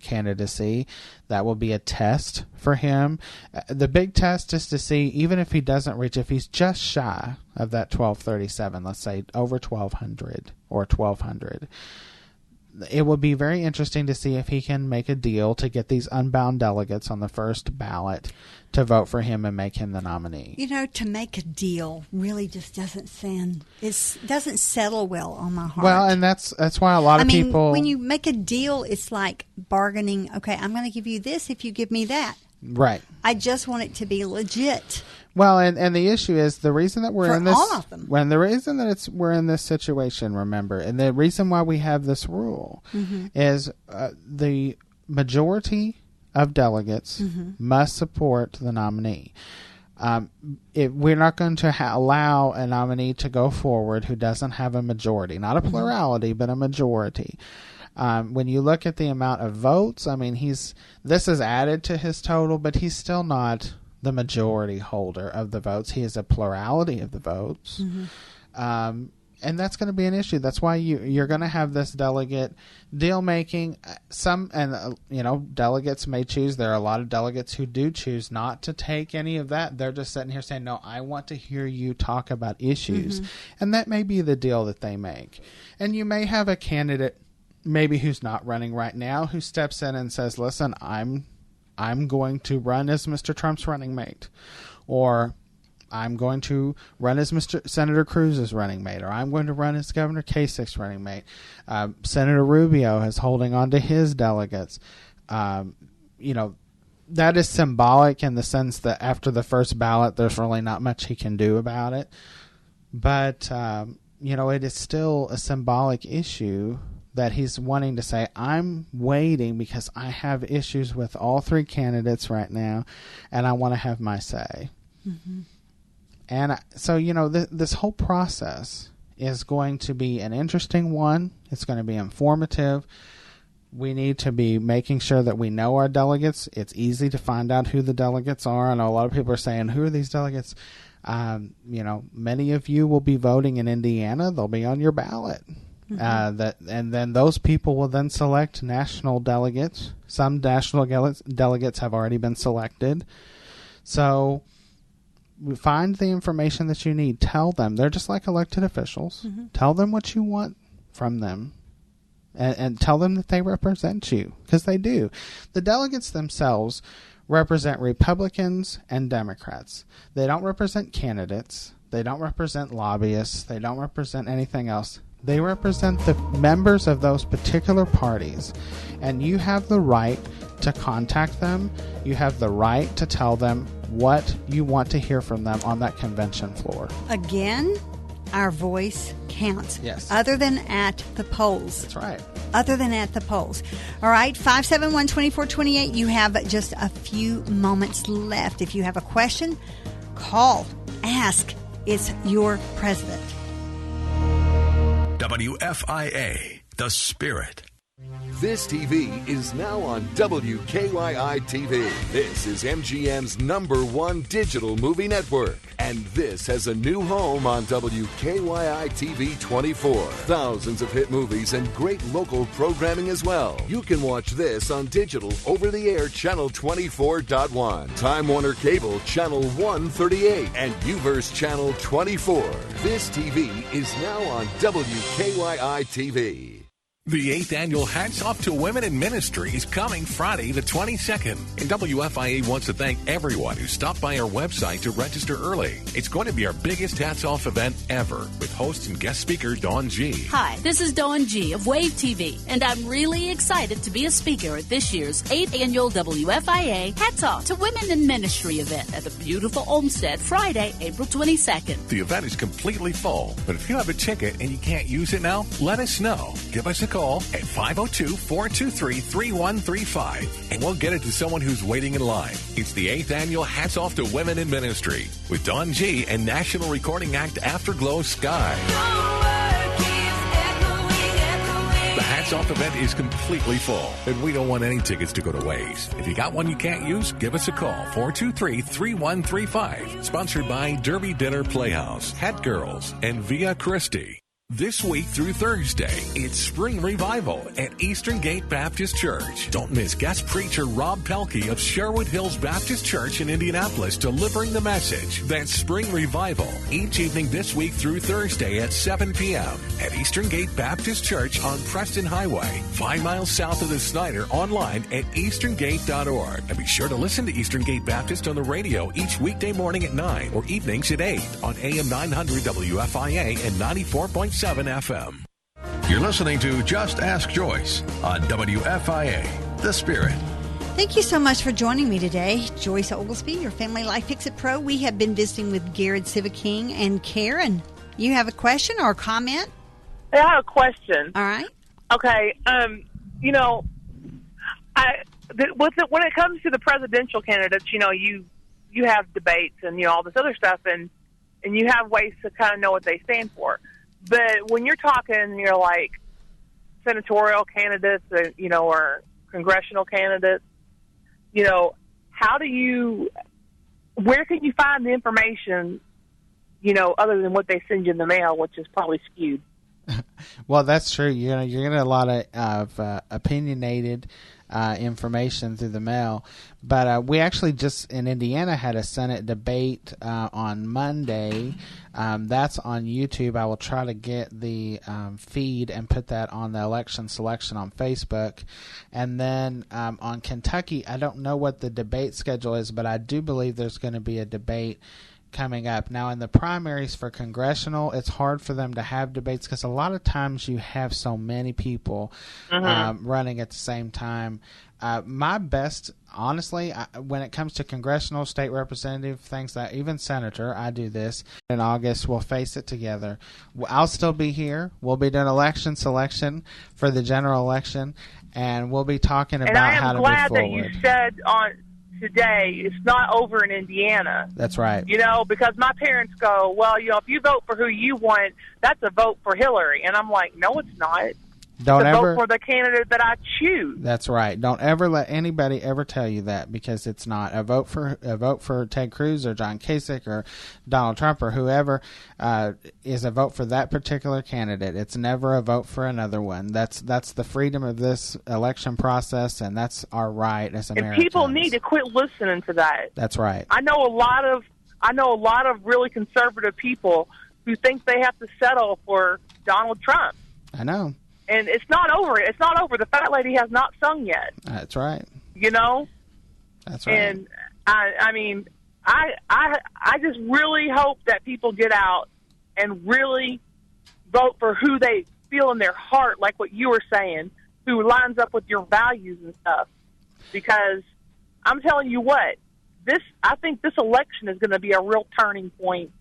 candidacy. That will be a test for him. The big test is to see, even if he doesn't reach, if he's just shy of that 1237, let's say over 1200 or 1200, it will be very interesting to see if he can make a deal to get these unbound delegates on the first ballot to vote for him and make him the nominee. You know, to make a deal really just doesn't settle well on my heart. Well, and that's why a lot of people... when you make a deal, it's like bargaining. Okay, I'm going to give you this if you give me that. Right. I just want it to be legit. Well, and the issue is the reason that we're for in this... all of them. When the reason that we're in this situation, remember, and the reason why we have this rule is the majority of delegates must support the nominee. We're not going to allow a nominee to go forward who doesn't have a majority. Not a plurality, but a majority. When you look at the amount of votes, I mean, this is added to his total, but he's still not the majority holder of the votes. He is a plurality of the votes. And that's going to be an issue. That's why you're going to have this delegate deal making. Delegates may choose. There are a lot of delegates who do choose not to take any of that. They're just sitting here saying, no, I want to hear you talk about issues. And that may be the deal that they make. And you may have a candidate maybe who's not running right now who steps in and says, listen, I'm going to run as Mr. Trump's running mate, or I'm going to run as Senator Cruz's running mate, or I'm going to run as Governor Kasich's running mate. Senator Rubio is holding on to his delegates. That is symbolic in the sense that after the first ballot, there's really not much he can do about it. But, it is still a symbolic issue that he's wanting to say, I'm waiting because I have issues with all three candidates right now, and I want to have my say. And so, this whole process is going to be an interesting one. It's going to be informative. We need to be making sure that we know our delegates. It's easy to find out who the delegates are. I know a lot of people are saying, who are these delegates? Many of you will be voting in Indiana. They'll be on your ballot. And then those people will then select national delegates. Some national delegates have already been selected. So find the information that you need. Tell them. They're just like elected officials. Tell them what you want from them. And tell them that they represent you, because they do. The delegates themselves represent Republicans and Democrats. They don't represent candidates. They don't represent lobbyists. They don't represent anything else. They represent the members of those particular parties. And you have the right to contact them. You have the right to tell them what you want to hear from them on that convention floor. Again, our voice counts. Yes. Other than at the polls. That's right. Other than at the polls. All right, 571-2428. You have just a few moments left. If you have a question, call, ask. It's your president. WFIA, The Spirit. This TV is now on WKYI TV. This is MGM's #1 digital movie network. And this has a new home on WKYI TV 24. Thousands of hit movies and great local programming as well. You can watch this on digital over-the-air channel 24.1, Time Warner Cable channel 138, and Uverse channel 24. This TV is now on WKYI TV. The 8th annual Hats Off to Women in Ministry is coming Friday the 22nd. And WFIA wants to thank everyone who stopped by our website to register early. It's going to be our biggest Hats Off event ever with host and guest speaker Dawn G. Hi, this is Dawn G of Wave TV, and I'm really excited to be a speaker at this year's 8th annual WFIA Hats Off to Women in Ministry event at the beautiful Olmsted Friday, April 22nd. The event is completely full, but if you have a ticket and you can't use it now, let us know. Give us a call at 502-423-3135 and we'll get it to someone who's waiting in line. It's the 8th annual Hats Off to Women in Ministry with Dawn G and National Recording Act Afterglow Sky. The Hats Off event is completely full, and we don't want any tickets to go to waste. If you got one you can't use, give us a call, 423-3135. Sponsored by Derby Dinner Playhouse, Hat Girls, and Via Christi. This week through Thursday, it's Spring Revival at Eastern Gate Baptist Church. Don't miss guest preacher Rob Pelkey of Sherwood Hills Baptist Church in Indianapolis delivering the message. That's Spring Revival each evening this week through Thursday at 7 p.m. at Eastern Gate Baptist Church on Preston Highway, 5 miles south of the Snyder, online at easterngate.org. And be sure to listen to Eastern Gate Baptist on the radio each weekday morning at 9 or evenings at 8 on AM 900 WFIA and 94.7 FM. You're listening to Just Ask Joyce on WFIA, The Spirit. Thank you so much for joining me today. Joyce Oglesby, your Family Life Fix-It Pro. We have been visiting with Garrett Sivaking and Karen. You have a question or a comment? I have a question. All right. Okay. You know, when it comes to the presidential candidates, you know, you have debates and, you know, all this other stuff, and you have ways to kind of know what they stand for. But when you're talking, you're like senatorial candidates, you know, or congressional candidates, you know, where can you find the information, you know, other than what they send you in the mail, which is probably skewed? Well, that's true. You're getting a lot of opinionated information through the mail. But we actually just in Indiana had a Senate debate on Monday. That's on YouTube. I will try to get the feed and put that on the election selection on Facebook. And then on Kentucky, I don't know what the debate schedule is, but I do believe there's going to be a debate coming up. Now, in the primaries for congressional, it's hard for them to have debates because a lot of times you have so many people running at the same time. My best, honestly, when it comes to congressional, state representative, things that even senator, I do this. In August, we'll face it together. I'll still be here. We'll be doing election selection for the general election, and we'll be talking about how to move forward. And I am glad that you said on today, it's not over in Indiana. That's right. You know, because my parents go, well, you know, if you vote for who you want, that's a vote for Hillary. And I'm like, no, it's not. Don't it's a ever vote for the candidate that I choose. That's right. Don't ever let anybody ever tell you that, because it's not. A vote for Ted Cruz or John Kasich or Donald Trump or whoever is a vote for that particular candidate. It's never a vote for another one. That's the freedom of this election process, and that's our right as Americans. And people need to quit listening to that. That's right. I know a lot of really conservative people who think they have to settle for Donald Trump. I know. And it's not over. It's not over. The fat lady has not sung yet. That's right. You know? That's right. And I mean, I just really hope that people get out and really vote for who they feel in their heart, like what you were saying, who lines up with your values and stuff. Because I'm telling you what, I think this election is going to be a real turning point